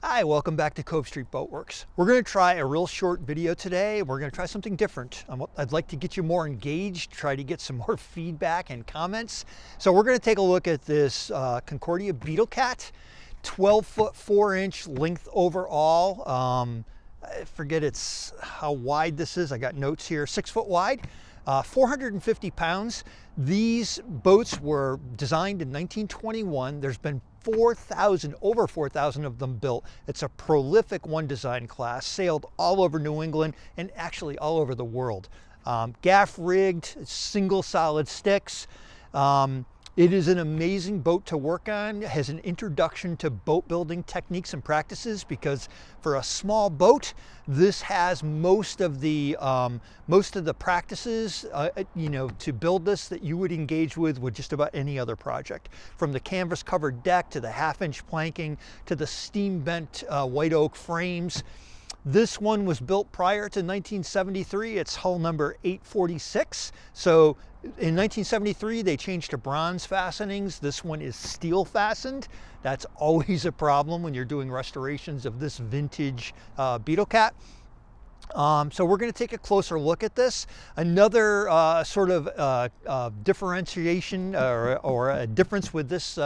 Hi, welcome back to Cove Street Boatworks. We're going to try a real short video today. We're going to try something different. I'd like to get you more engaged, try to get some more feedback and comments. So we're going to take a look at this Concordia Beetlecat, 12-foot 4-inch length overall. I forget how wide this is. I got notes here. 6 foot wide, 450 pounds. These boats were designed in 1921. There's been over 4,000 of them built. It's a prolific one design class, sailed all over New England and actually all over the world. Gaff rigged, single solid sticks. It is an amazing boat to work on. It has an introduction to boat building techniques and practices because for a small boat, this has most of the practices, to build this that you would engage with just about any other project. From the canvas covered deck to the 1/2-inch planking to the steam bent white oak frames. This one was built prior to 1973. It's hull number 846. So in 1973, they changed to bronze fastenings. This one is steel fastened. That's always a problem when you're doing restorations of this vintage Beetlecat. So we're going to take a closer look at this. Another differentiation or a difference with this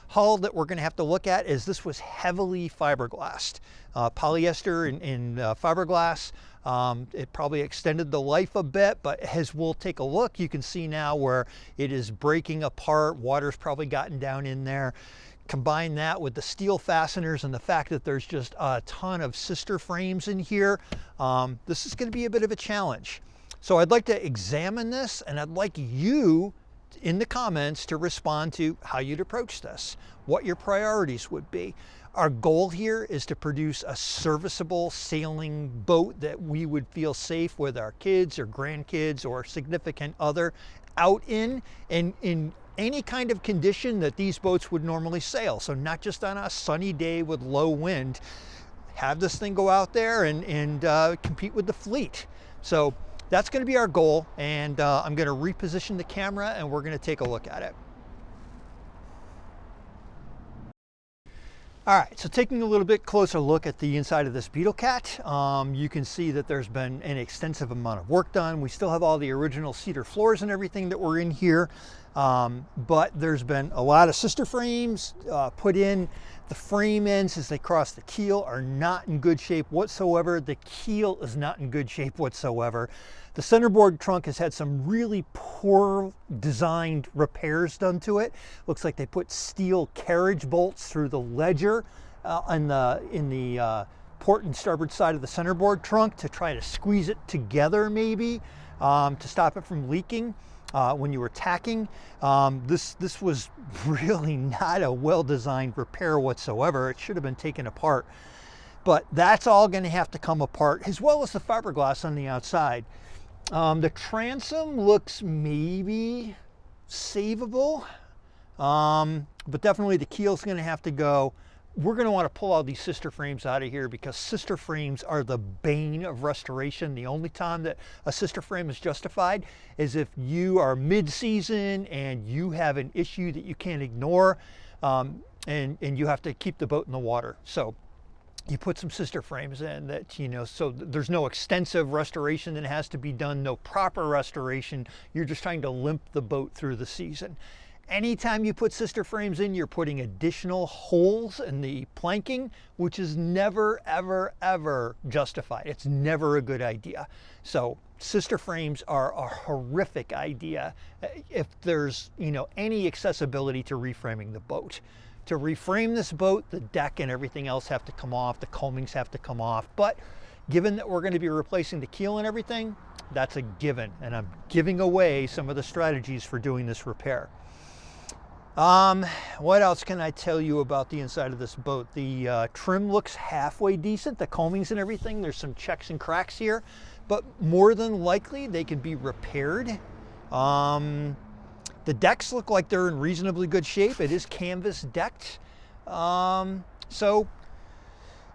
hull that we're going to have to look at is this was heavily fiberglassed. Polyester and fiberglass. It probably extended the life a bit, but as we'll take a look, you can see now where it is breaking apart. Water's probably gotten down in there. Combine that with the steel fasteners and the fact that there's just a ton of sister frames in here. This is going to be a bit of a challenge. So I'd like to examine this, and I'd like you in the comments to respond to how you'd approach this, what your priorities would be. Our goal here is to produce a serviceable sailing boat that we would feel safe with our kids or grandkids or significant other out in any kind of condition that these boats would normally sail. So not just on a sunny day with low wind. Have this thing go out there and compete with the fleet. So that's going to be our goal, and I'm going to reposition the camera and we're going to take a look at it. All right, so taking a little bit closer look at the inside of this Beetlecat, you can see that there's been an extensive amount of work done. We still have all the original cedar floors and everything that were in here, but there's been a lot of sister frames put in. The frame ends as they cross the keel are not in good shape whatsoever. The keel is not in good shape whatsoever. The centerboard trunk has had some really poor designed repairs done to it. Looks like they put steel carriage bolts through the ledger in the port and starboard side of the centerboard trunk to try to squeeze it together maybe to stop it from leaking when you were tacking. This was really not a well-designed repair whatsoever. It should have been taken apart. But that's all going to have to come apart, as well as the fiberglass on the outside. The transom looks maybe savable, but definitely the keel's going to have to go. We're going to want to pull all these sister frames out of here because sister frames are the bane of restoration. The only time that a sister frame is justified is if you are mid-season and you have an issue that you can't ignore, and you have to keep the boat in the water. So you put some sister frames in that, so there's no extensive restoration that has to be done, no proper restoration. You're just trying to limp the boat through the season. Anytime you put sister frames in, you're putting additional holes in the planking, which is never, ever, ever justified. It's never a good idea. So sister frames are a horrific idea if there's, any accessibility to reframing the boat. To reframe this boat, the deck and everything else have to come off, the coamings have to come off. But given that we're going to be replacing the keel and everything, that's a given. And I'm giving away some of the strategies for doing this repair. What else can I tell you about the inside of this boat? The trim looks halfway decent, the coamings and everything. There's some checks and cracks here, but more than likely they can be repaired. The decks look like they're in reasonably good shape. It is canvas decked. So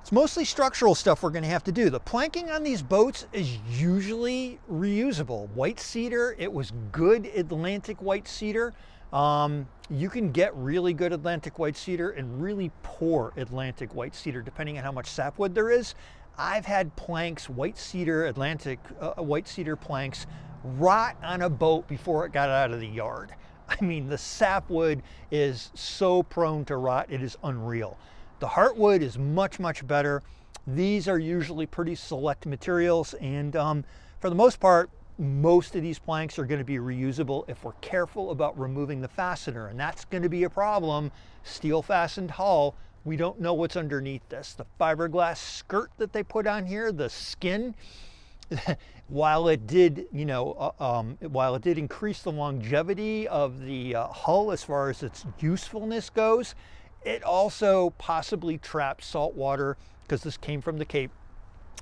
it's mostly structural stuff we're going to have to do. The planking on these boats is usually reusable. White cedar, it was good Atlantic white cedar. You can get really good Atlantic white cedar and really poor Atlantic white cedar, depending on how much sapwood there is. I've had planks, white cedar, Atlantic white cedar planks, rot on a boat before it got out of the yard. I mean, the sapwood is so prone to rot, it is unreal. The heartwood is much, much better. These are usually pretty select materials, and for the most part, most of these planks are going to be reusable if we're careful about removing the fastener, and that's going to be a problem. Steel fastened hull, we don't know what's underneath this. The fiberglass skirt that they put on here, the skin, while it did, while it did increase the longevity of the hull as far as its usefulness goes, it also possibly trapped salt water, because this came from the Cape,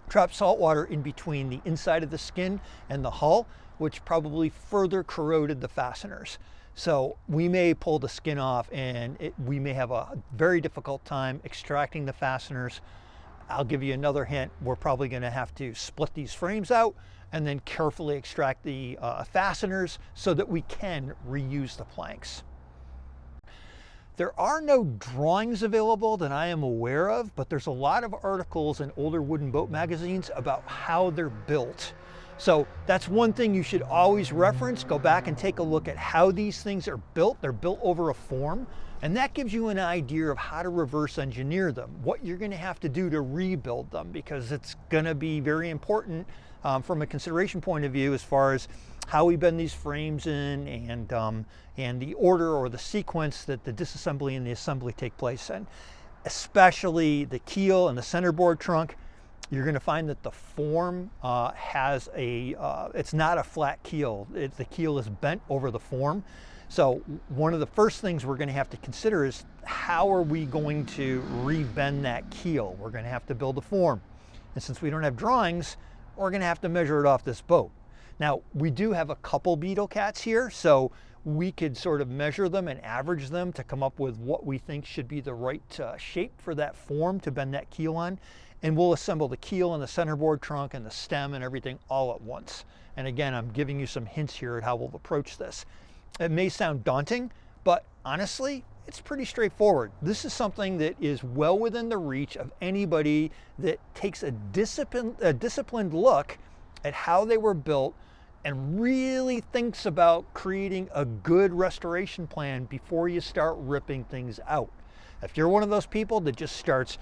trapped salt water in between the inside of the skin and the hull, which probably further corroded the fasteners. So we may pull the skin off, and we may have a very difficult time extracting the fasteners. I'll give you another hint. We're probably going to have to split these frames out and then carefully extract the fasteners so that we can reuse the planks. There are no drawings available that I am aware of, but there's a lot of articles in older wooden boat magazines about how they're built. So that's one thing you should always reference. Go back and take a look at how these things are built. They're built over a form, and that gives you an idea of how to reverse engineer them, what you're going to have to do to rebuild them, because it's going to be very important from a consideration point of view as far as how we bend these frames in, and the order or the sequence that the disassembly and the assembly take place in. Especially the keel and the centerboard trunk, you're going to find that the form has it's not a flat keel. The keel is bent over the form. So one of the first things we're going to have to consider is, how are we going to rebend that keel? We're going to have to build a form. And since we don't have drawings, we're going to have to measure it off this boat. Now, we do have a couple Beetlecats here, so we could sort of measure them and average them to come up with what we think should be the right shape for that form to bend that keel on. And we'll assemble the keel and the centerboard trunk and the stem and everything all at once. And again, I'm giving you some hints here at how we'll approach this. It may sound daunting, but honestly, it's pretty straightforward. This is something that is well within the reach of anybody that takes a disciplined look at how they were built and really thinks about creating a good restoration plan before you start ripping things out. If you're one of those people that just starts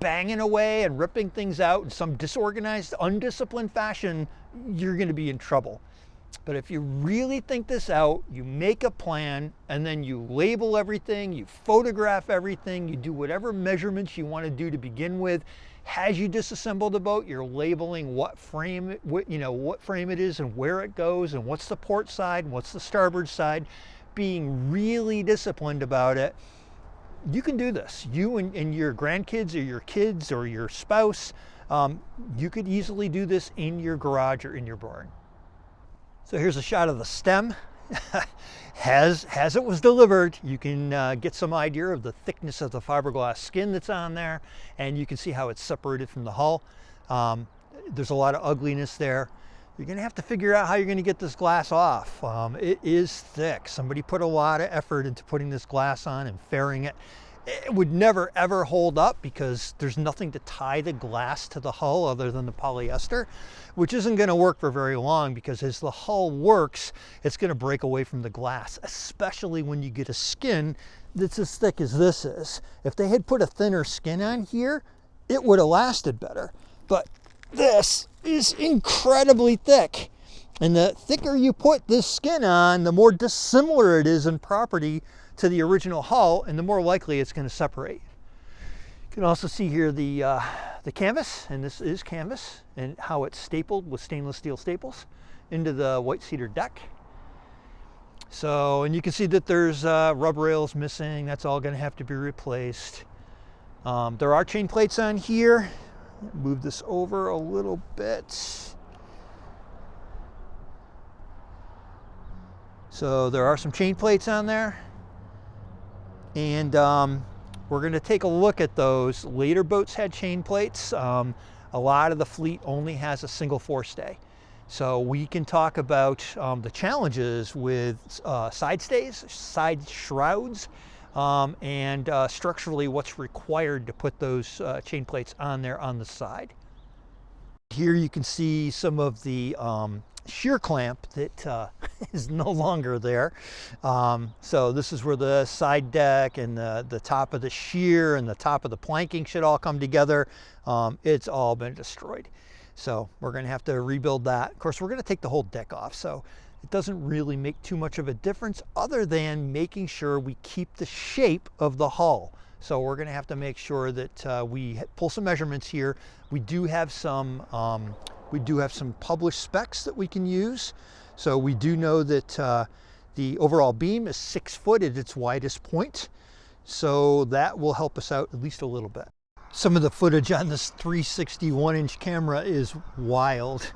banging away and ripping things out in some disorganized, undisciplined fashion, you're going to be in trouble. But if you really think this out, you make a plan, and then you label everything, you photograph everything, you do whatever measurements you want to do to begin with. As you disassemble the boat, you're labeling what frame it is and where it goes and what's the port side and what's the starboard side, being really disciplined about it. You can do this. You and your grandkids or your kids or your spouse, you could easily do this in your garage or in your barn. So here's a shot of the stem. As it was delivered, you can get some idea of the thickness of the fiberglass skin that's on there, and you can see how it's separated from the hull. There's a lot of ugliness there. You're going to have to figure out how you're going to get this glass off. It is thick. Somebody put a lot of effort into putting this glass on and fairing it. It would never ever hold up because there's nothing to tie the glass to the hull other than the polyester, which isn't going to work for very long, because as the hull works, it's going to break away from the glass, especially when you get a skin that's as thick as this is. If they had put a thinner skin on here, it would have lasted better. But this is incredibly thick. And the thicker you put this skin on, the more dissimilar it is in property to the original hull, and the more likely it's going to separate. You can also see here the canvas, and this is canvas, and how it's stapled with stainless steel staples into the white cedar deck. So, and you can see that there's rub rails missing. That's all going to have to be replaced. There are chain plates on here. Move this over a little bit. So there are some chain plates on there, and we're going to take a look at those. Later boats had chain plates. A lot of the fleet only has a single forestay. So we can talk about the challenges with side stays, side shrouds, and structurally what's required to put those chain plates on there on the side. Here you can see some of the shear clamp that is no longer there. So this is where the side deck and the top of the shear and the top of the planking should all come together. It's all been destroyed. So we're going to have to rebuild that. Of course, we're going to take the whole deck off, so it doesn't really make too much of a difference other than making sure we keep the shape of the hull. So we're going to have to make sure that we pull some measurements here. We do have some published specs that we can use. So we do know that the overall beam is 6 foot at its widest point. So that will help us out at least a little bit. Some of the footage on this 360 1-inch camera is wild.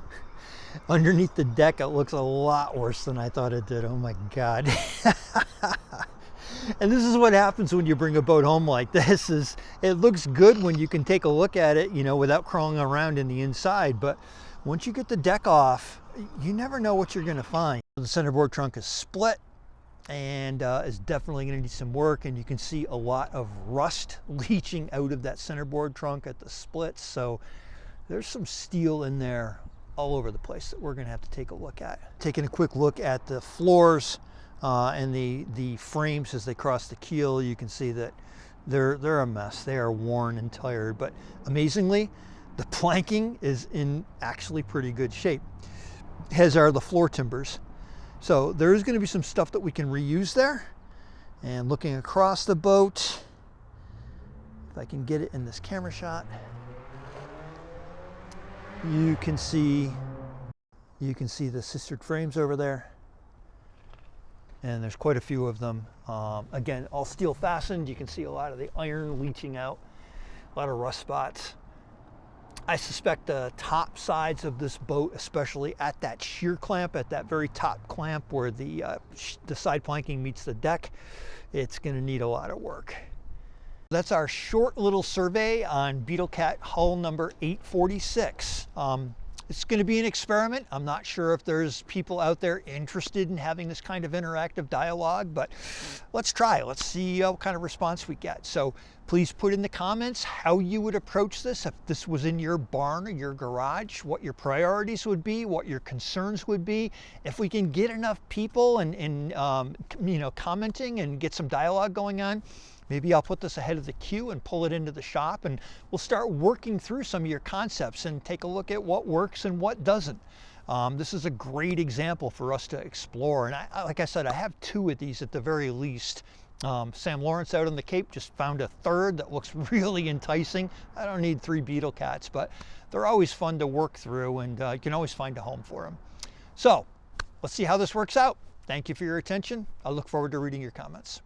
Underneath the deck, it looks a lot worse than I thought it did. Oh my God. And this is what happens when you bring a boat home like this. It looks good when you can take a look at it, you know, without crawling around in the inside. But once you get the deck off, you never know what you're going to find. The centerboard trunk is split and is definitely going to need some work. And you can see a lot of rust leaching out of that centerboard trunk at the splits. So there's some steel in there all over the place that we're going to have to take a look at. Taking a quick look at the floors and the frames as they cross the keel, you can see that they're a mess. They are worn and tired, but amazingly, the planking is in actually pretty good shape, as are the floor timbers. So there is going to be some stuff that we can reuse there. And looking across the boat, if I can get it in this camera shot, you can see the sistered frames over there. And there's quite a few of them. Again, all steel fastened. You can see a lot of the iron leaching out, a lot of rust spots. I suspect the top sides of this boat, especially at that shear clamp, at that very top clamp where the side planking meets the deck, it's going to need a lot of work. That's our short little survey on Beetlecat hull number 846. It's going to be an experiment. I'm not sure if there's people out there interested in having this kind of interactive dialogue, but let's try. Let's see what kind of response we get. So please put in the comments how you would approach this if this was in your barn or your garage, what your priorities would be, what your concerns would be. If we can get enough people and you know, commenting and get some dialogue going on, maybe I'll put this ahead of the queue and pull it into the shop, and we'll start working through some of your concepts and take a look at what works and what doesn't. This is a great example for us to explore. And like I said, I have 2 of these at the very least. Sam Lawrence out on the Cape just found a 3rd that looks really enticing. I don't need 3 Beetlecats, but they're always fun to work through, and you can always find a home for them. So let's see how this works out. Thank you for your attention. I look forward to reading your comments.